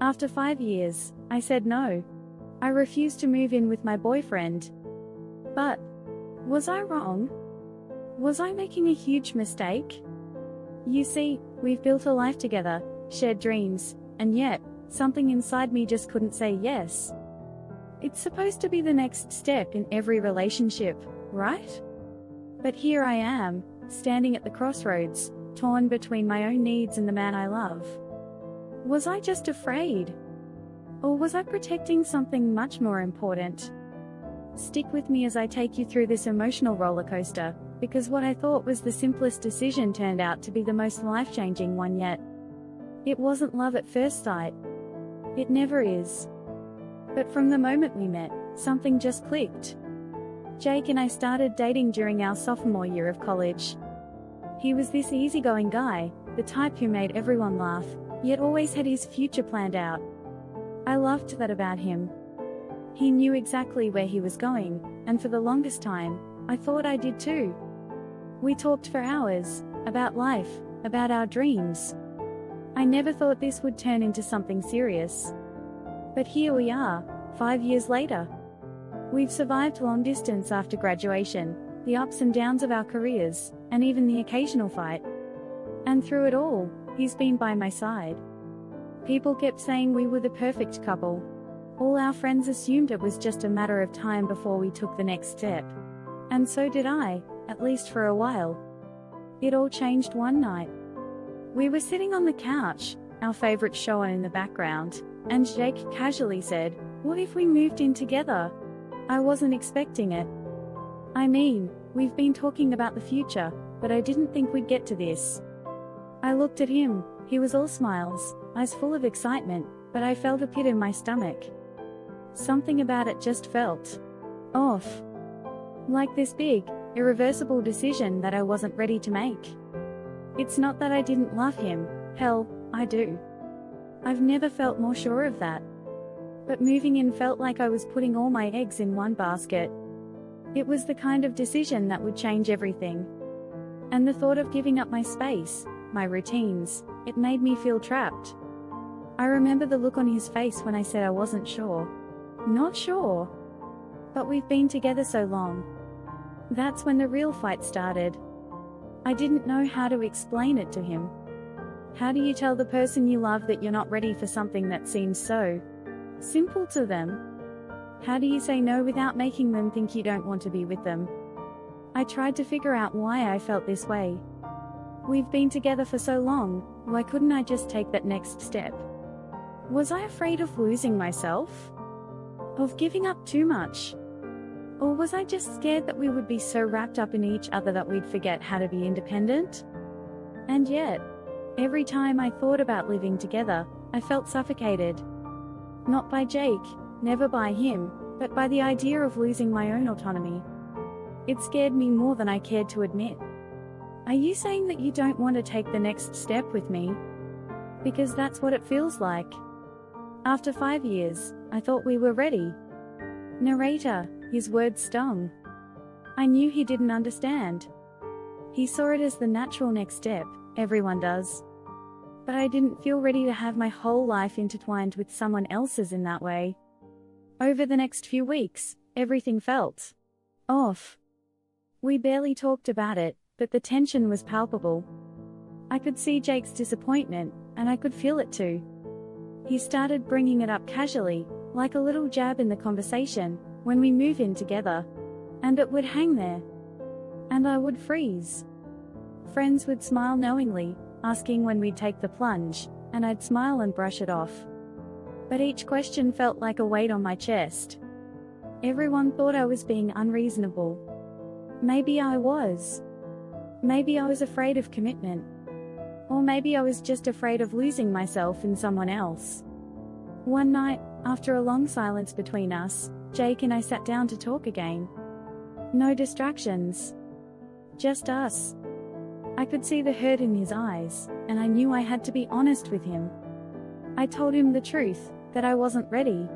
After 5 years, I said no. I refused to move in with my boyfriend. But was I wrong? Was I making a huge mistake? You see, we've built a life together, shared dreams, and yet, something inside me just couldn't say yes. It's supposed to be the next step in every relationship, right? But here I am, standing at the crossroads, torn between my own needs and the man I love. Was I just afraid? Or was I protecting something much more important? Stick with me as I take you through this emotional roller coaster, because what I thought was the simplest decision turned out to be the most life-changing one yet. It wasn't love at first sight. It never is. But from the moment we met, something just clicked. Jake and I started dating during our sophomore year of college. He was this easygoing guy, the type who made everyone laugh, yet always had his future planned out. I loved that about him. He knew exactly where he was going, and for the longest time, I thought I did too. We talked for hours, about life, about our dreams. I never thought this would turn into something serious. But here we are, 5 years later. We've survived long distance after graduation, the ups and downs of our careers, and even the occasional fight. And through it all, he's been by my side. People kept saying we were the perfect couple. All our friends assumed it was just a matter of time before we took the next step. And so did I, at least for a while. It all changed one night. We were sitting on the couch, our favorite show on in the background, and Jake casually said, "What if we moved in together?" I wasn't expecting it. I mean, we've been talking about the future, but I didn't think we'd get to this. I looked at him, he was all smiles, eyes full of excitement, but I felt a pit in my stomach. Something about it just felt off. Like this big, irreversible decision that I wasn't ready to make. It's not that I didn't love him, hell, I do. I've never felt more sure of that. But moving in felt like I was putting all my eggs in one basket. It was the kind of decision that would change everything. And the thought of giving up my space, my routines, it made me feel trapped. I remember the look on his face when I said I wasn't sure. Not sure. But we've been together so long. That's when the real fight started. I didn't know how to explain it to him. How do you tell the person you love that you're not ready for something that seems so simple to them? How do you say no without making them think you don't want to be with them? I tried to figure out why I felt this way. We've been together for so long, why couldn't I just take that next step? Was I afraid of losing myself? Of giving up too much? Or was I just scared that we would be so wrapped up in each other that we'd forget how to be independent? And yet, every time I thought about living together, I felt suffocated. Not by Jake, never by him, but by the idea of losing my own autonomy. It scared me more than I cared to admit. Are you saying that you don't want to take the next step with me? Because that's what it feels like. After 5 years, I thought we were ready. Narrator, his words stung. I knew he didn't understand. He saw it as the natural next step, everyone does. But I didn't feel ready to have my whole life intertwined with someone else's in that way. Over the next few weeks, everything felt off. We barely talked about it, but the tension was palpable. I could see Jake's disappointment, and I could feel it too. He started bringing it up casually, like a little jab in the conversation, when we move in together. And it would hang there. And I would freeze. Friends would smile knowingly, asking when we'd take the plunge, and I'd smile and brush it off. But each question felt like a weight on my chest. Everyone thought I was being unreasonable. Maybe I was. Maybe I was afraid of commitment. Or maybe I was just afraid of losing myself in someone else. One night, after a long silence between us, Jake and I sat down to talk again. No distractions. Just us. I could see the hurt in his eyes, and I knew I had to be honest with him. I told him the truth, that I wasn't ready.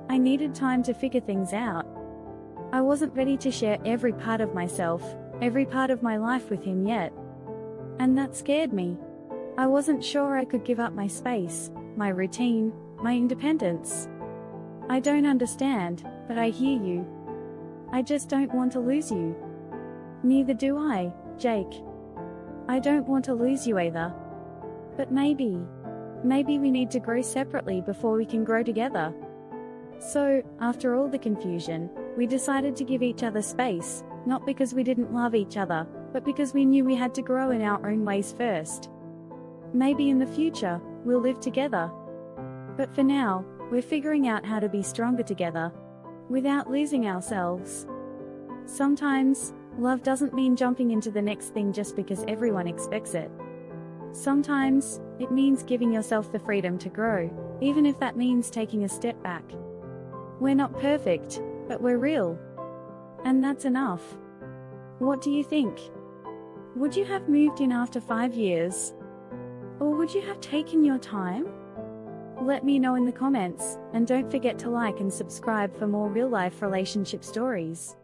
I needed time to figure things out. I wasn't ready to share every part of myself, every part of my life with him yet. And that scared me. I wasn't sure I could give up my space, my routine, my independence. I don't understand, but I hear you. I just don't want to lose you. Neither do I, Jake. I don't want to lose you either. But maybe we need to grow separately before we can grow together. So, after all the confusion, we decided to give each other space, not because we didn't love each other, but because we knew we had to grow in our own ways first. Maybe in the future, we'll live together. But for now, we're figuring out how to be stronger together, without losing ourselves. Sometimes, love doesn't mean jumping into the next thing just because everyone expects it. Sometimes, it means giving yourself the freedom to grow, even if that means taking a step back. We're not perfect, but we're real. And that's enough. What do you think? Would you have moved in after 5 years? Or would you have taken your time? Let me know in the comments, and don't forget to like and subscribe for more real-life relationship stories.